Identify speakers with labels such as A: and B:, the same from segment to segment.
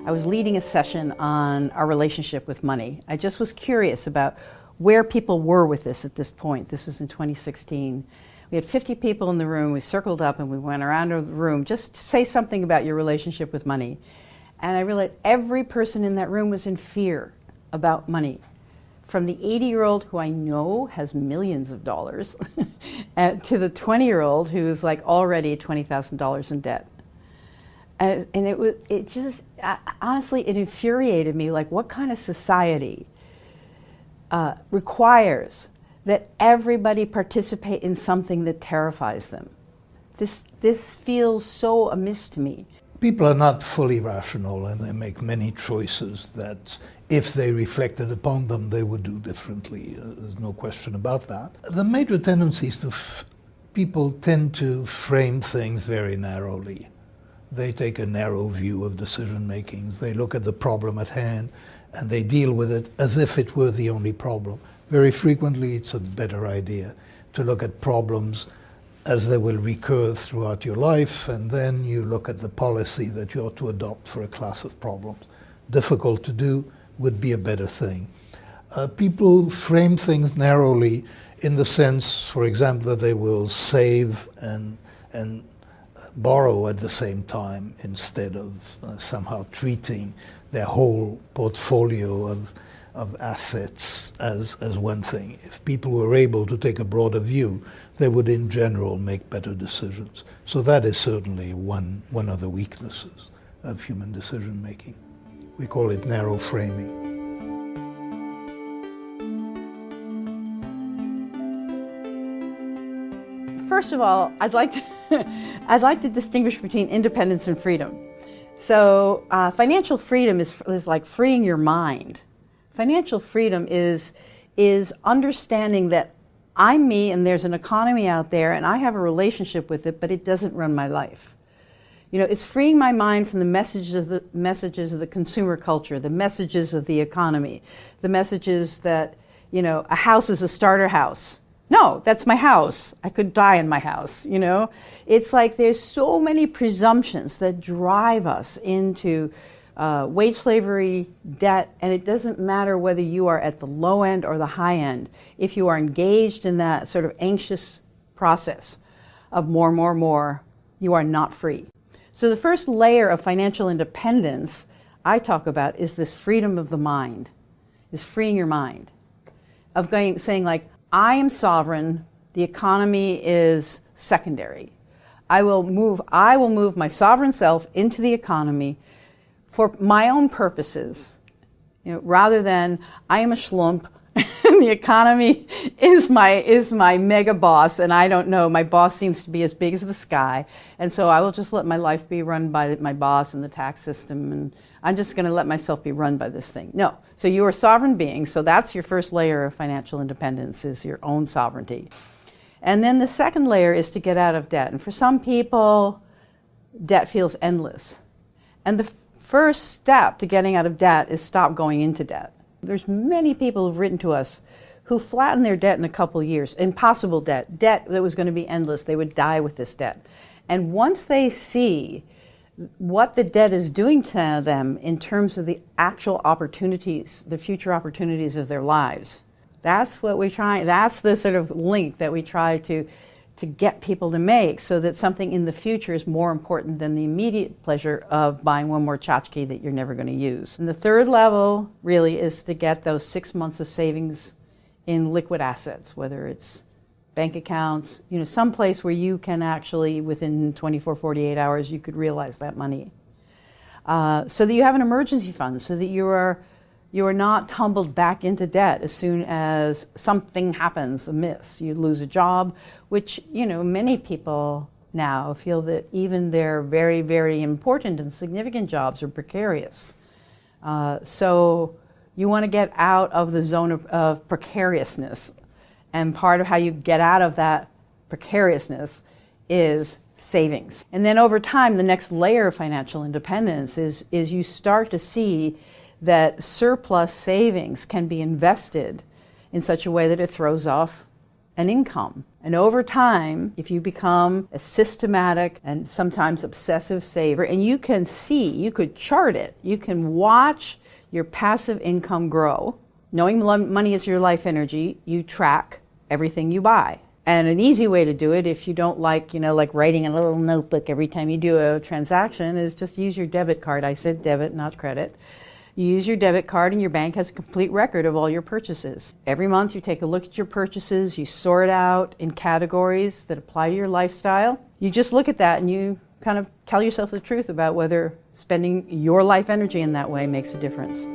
A: I was leading a session on our relationship with money. I just was curious about where people were with this at this point. This was in 2016. We had 50 people in the room. We circled up and we went around the room just to say something about your relationship with money. And I realized every person in that room was in fear about money. From the 80-year-old who I know has millions of dollars to the 20-year-old who's like already $20,000 in debt. And honestly, it infuriated me, like what kind of society requires that everybody participate in something that terrifies them. This feels so amiss to me.
B: People are not fully rational, and they make many choices that if they reflected upon them, they would do differently. There's no question about that. The major tendency is people tend to frame things very narrowly. They take a narrow view of decision making. They look at the problem at hand and they deal with it as if it were the only problem. Very frequently, it's a better idea to look at problems as they will recur throughout your life, and then you look at the policy that you ought to adopt for a class of problems. Difficult to do would be a better thing. People frame things narrowly in the sense, for example, that they will save and borrow at the same time instead of somehow treating their whole portfolio of assets as one thing. If people were able to take a broader view, they would in general make better decisions. So that is certainly one of the weaknesses of human decision making. We call it narrow framing.
A: First of all, I'd like to distinguish between independence and freedom. So financial freedom is like freeing your mind. Financial freedom is understanding that I'm me and there's an economy out there and I have a relationship with it, but it doesn't run my life. You know, it's freeing my mind from the messages of the consumer culture, the messages of the economy, the messages that, you know, a house is a starter house. No, that's my house. I could die in my house, you know. It's like there's so many presumptions that drive us into wage slavery, debt, and it doesn't matter whether you are at the low end or the high end. If you are engaged in that sort of anxious process of more, you are not free. So the first layer of financial independence I talk about is this freedom of the mind, is freeing your mind, of saying like, I am sovereign, the economy is secondary. I will move my sovereign self into the economy for my own purposes, you know, rather than I am a schlump and the economy is my mega boss, and I don't know, my boss seems to be as big as the sky, and so I will just let my life be run by my boss and the tax system, and I'm just going to let myself be run by this thing. No. So you are a sovereign being, so that's your first layer of financial independence, is your own sovereignty. And then the second layer is to get out of debt. And for some people, debt feels endless. And the first step to getting out of debt is stop going into debt. There's many people who've written to us who flattened their debt in a couple of years. Impossible debt that was going to be endless. They would die with this debt. And once they see what the debt is doing to them in terms of the actual opportunities, the future opportunities of their lives, that's what we try, that's the sort of link that we try to get people to make, so that something in the future is more important than the immediate pleasure of buying one more tchotchke that you're never going to use. And the third level really is to get those 6 months of savings in liquid assets, whether it's bank accounts, you know, some place where you can actually, within 24, 48 hours, you could realize that money. So that you have an emergency fund, so that you are not tumbled back into debt as soon as something happens amiss. You lose a job, which, you know, many people now feel that even their very, very important and significant jobs are precarious. So you want to get out of the zone of precariousness. And part of how you get out of that precariousness is savings. And then over time, the next layer of financial independence is you start to see that surplus savings can be invested in such a way that it throws off an income. And over time, if you become a systematic and sometimes obsessive saver, and you can see, you could chart it, you can watch your passive income grow. Knowing money is your life energy, you track everything you buy. And an easy way to do it, if you don't like writing a little notebook every time you do a transaction, is just use your debit card. I said debit, not credit. You use your debit card and your bank has a complete record of all your purchases. Every month you take a look at your purchases, you sort out in categories that apply to your lifestyle. You just look at that and you kind of tell yourself the truth about whether spending your life energy in that way makes a difference.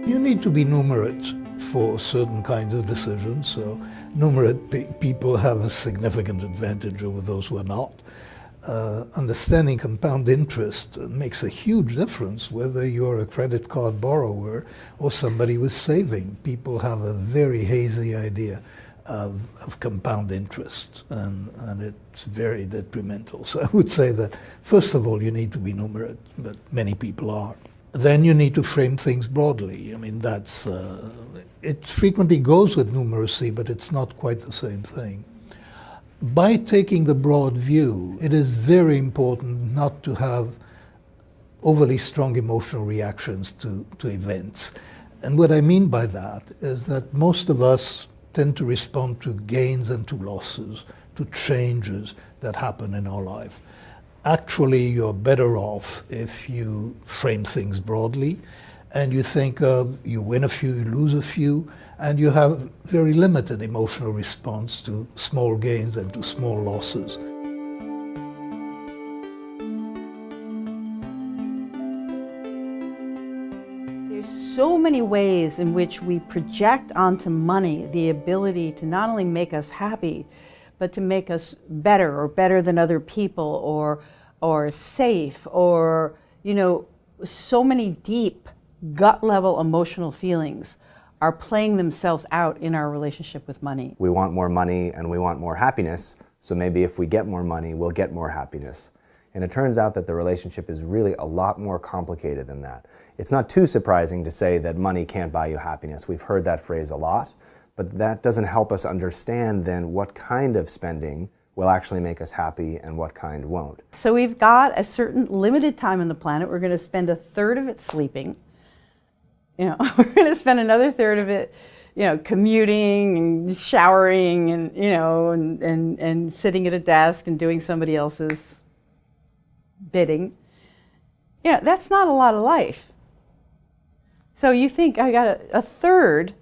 B: You need to be numerate for certain kinds of decisions. So numerate people have a significant advantage over those who are not. Understanding compound interest makes a huge difference whether you're a credit card borrower or somebody with saving. People have a very hazy idea of compound interest, and it's very detrimental. So I would say that, first of all, you need to be numerate, but many people are. Then you need to frame things broadly. I mean, that's it frequently goes with numeracy, but it's not quite the same thing. By taking the broad view, it is very important not to have overly strong emotional reactions to events. And what I mean by that is that most of us tend to respond to gains and to losses, to changes that happen in our life. Actually, you're better off if you frame things broadly and you think of you win a few, you lose a few, and you have very limited emotional response to small gains and to small losses.
A: There's so many ways in which we project onto money the ability to not only make us happy, but to make us better than other people, or safe, or, so many deep gut level emotional feelings are playing themselves out in our relationship with money.
C: We want more money and we want more happiness, so maybe if we get more money, we'll get more happiness. And it turns out that the relationship is really a lot more complicated than that. It's not too surprising to say that money can't buy you happiness. We've heard that phrase a lot, but that doesn't help us understand then what kind of spending will actually make us happy and what kind won't.
A: So we've got a certain limited time on the planet. We're going to spend a third of it sleeping. We're going to spend another third of it, commuting and showering and, and sitting at a desk and doing somebody else's bidding. That's not a lot of life. So you think I got a third,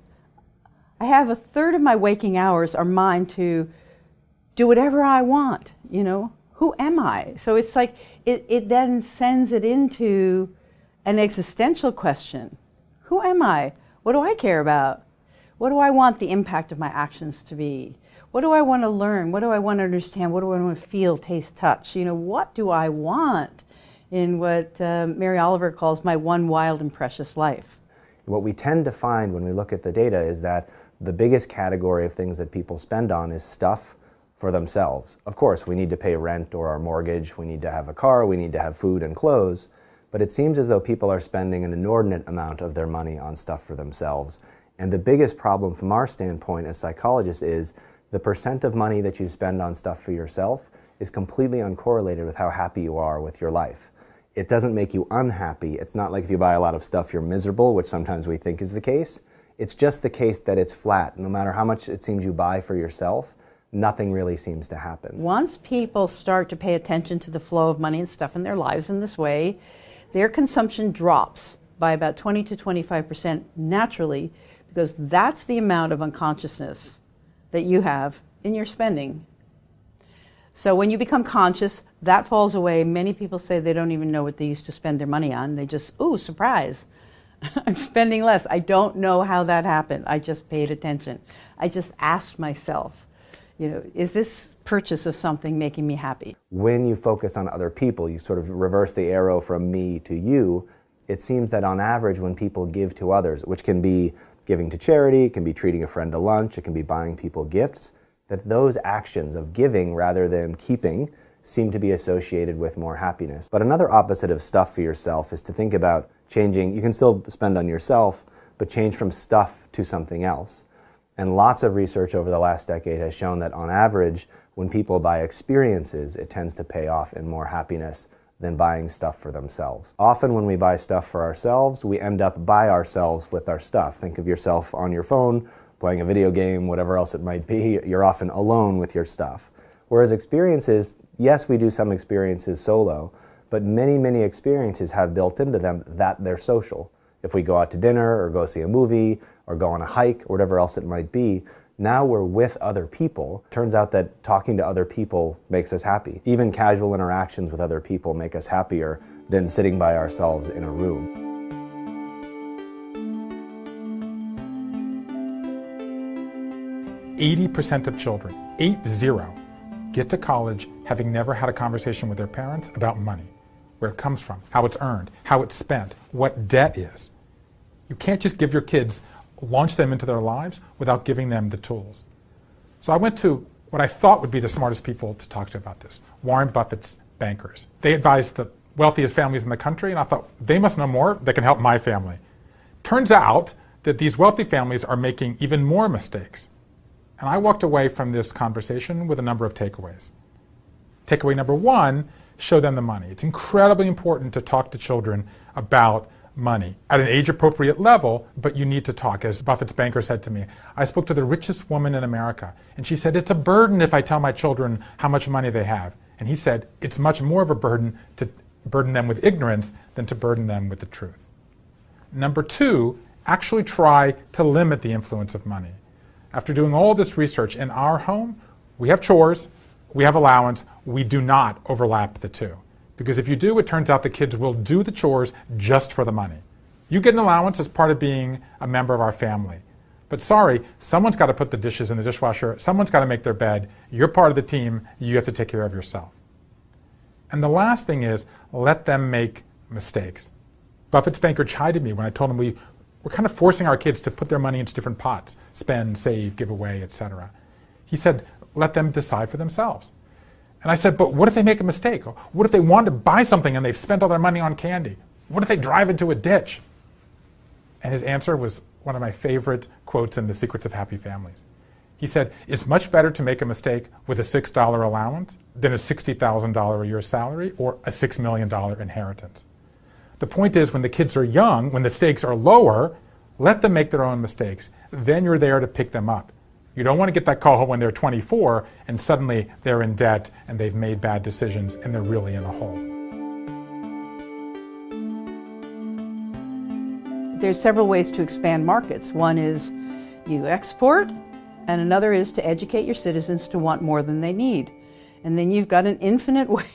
A: I have a third of my waking hours are mine to do whatever I want, Who am I? So it's like, it then sends it into an existential question. Who am I? What do I care about? What do I want the impact of my actions to be? What do I want to learn? What do I want to understand? What do I want to feel, taste, touch? What do I want in what Mary Oliver calls my one wild and precious life?
C: What we tend to find when we look at the data is that the biggest category of things that people spend on is stuff for themselves. Of course, we need to pay rent or our mortgage, we need to have a car, we need to have food and clothes, but it seems as though people are spending an inordinate amount of their money on stuff for themselves. And the biggest problem from our standpoint as psychologists is the percent of money that you spend on stuff for yourself is completely uncorrelated with how happy you are with your life. It doesn't make you unhappy. It's not like if you buy a lot of stuff you're miserable, which sometimes we think is the case. It's just the case that it's flat. No matter how much it seems you buy for yourself, nothing really seems to happen.
A: Once people start to pay attention to the flow of money and stuff in their lives in this way, their consumption drops by about 20 to 25% naturally, because that's the amount of unconsciousness that you have in your spending. So when you become conscious, that falls away. Many people say they don't even know what they used to spend their money on. They just, ooh, surprise, I'm spending less. I don't know how that happened. I just paid attention. I just asked myself, is this purchase of something making me happy?
C: When you focus on other people, you sort of reverse the arrow from me to you. It seems that on average, when people give to others, which can be giving to charity, it can be treating a friend to lunch, it can be buying people gifts, that those actions of giving rather than keeping seem to be associated with more happiness. But another opposite of stuff for yourself is to think about changing. You can still spend on yourself, but change from stuff to something else. And lots of research over the last decade has shown that on average, when people buy experiences, it tends to pay off in more happiness than buying stuff for themselves. Often when we buy stuff for ourselves, we end up by ourselves with our stuff. Think of yourself on your phone, playing a video game, whatever else it might be. You're often alone with your stuff. Whereas experiences, yes, we do some experiences solo, but many, many experiences have built into them that they're social. If we go out to dinner or go see a movie or go on a hike or whatever else it might be, now we're with other people. Turns out that talking to other people makes us happy. Even casual interactions with other people make us happier than sitting by ourselves in a room.
D: 80% of children, 80, get to college having never had a conversation with their parents about money, where it comes from, how it's earned, how it's spent, what debt is. You can't just give your kids, launch them into their lives without giving them the tools. So I went to what I thought would be the smartest people to talk to about this, Warren Buffett's bankers. They advise the wealthiest families in the country, and I thought, they must know more, they can help my family. Turns out that these wealthy families are making even more mistakes. And I walked away from this conversation with a number of takeaways. Takeaway number one, show them the money. It's incredibly important to talk to children about money at an age-appropriate level, but you need to talk. As Buffett's banker said to me, I spoke to the richest woman in America, and she said, it's a burden if I tell my children how much money they have. And he said, it's much more of a burden to burden them with ignorance than to burden them with the truth. Number two, actually try to limit the influence of money. After doing all this research in our home, we have chores, we have allowance, we do not overlap the two. Because if you do, it turns out the kids will do the chores just for the money. You get an allowance as part of being a member of our family. But sorry, someone's got to put the dishes in the dishwasher, someone's got to make their bed, you're part of the team, you have to take care of yourself. And the last thing is, let them make mistakes. Buffett's banker chided me when I told him we're kind of forcing our kids to put their money into different pots, spend, save, give away, etc. He said, let them decide for themselves. And I said, but what if they make a mistake? What if they want to buy something and they've spent all their money on candy? What if they drive into a ditch? And his answer was one of my favorite quotes in The Secrets of Happy Families. He said, it's much better to make a mistake with a $6 allowance than a $60,000 a year salary or a $6 million inheritance. The point is, when the kids are young, when the stakes are lower, let them make their own mistakes. Then you're there to pick them up. You don't want to get that call when they're 24 and suddenly they're in debt and they've made bad decisions and they're really in a hole.
A: There's several ways to expand markets. One is you export, and another is to educate your citizens to want more than they need. And then you've got an infinite way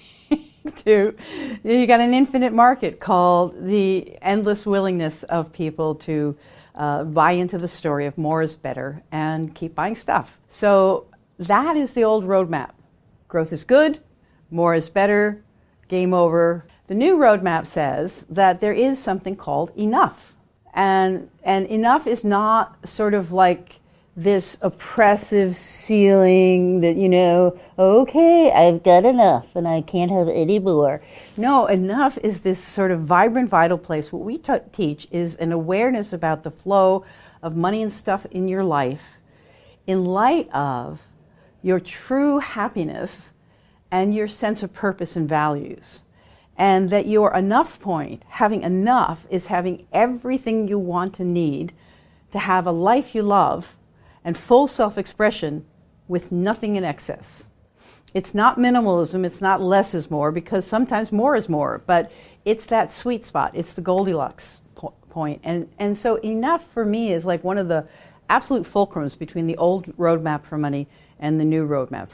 A: you got an infinite market called the endless willingness of people to buy into the story of more is better and keep buying stuff. So that is the old roadmap. Growth is good, more is better, game over. The new roadmap says that there is something called enough. And enough is not sort of like this oppressive ceiling that, okay, I've got enough and I can't have any more. No, enough is this sort of vibrant, vital place. What we teach is an awareness about the flow of money and stuff in your life in light of your true happiness and your sense of purpose and values. And that your enough point, having enough, is having everything you want to need to have a life you love and full self-expression with nothing in excess. It's not minimalism, it's not less is more, because sometimes more is more, but it's that sweet spot, it's the Goldilocks point. And so enough for me is like one of the absolute fulcrums between the old roadmap for money and the new roadmap for money.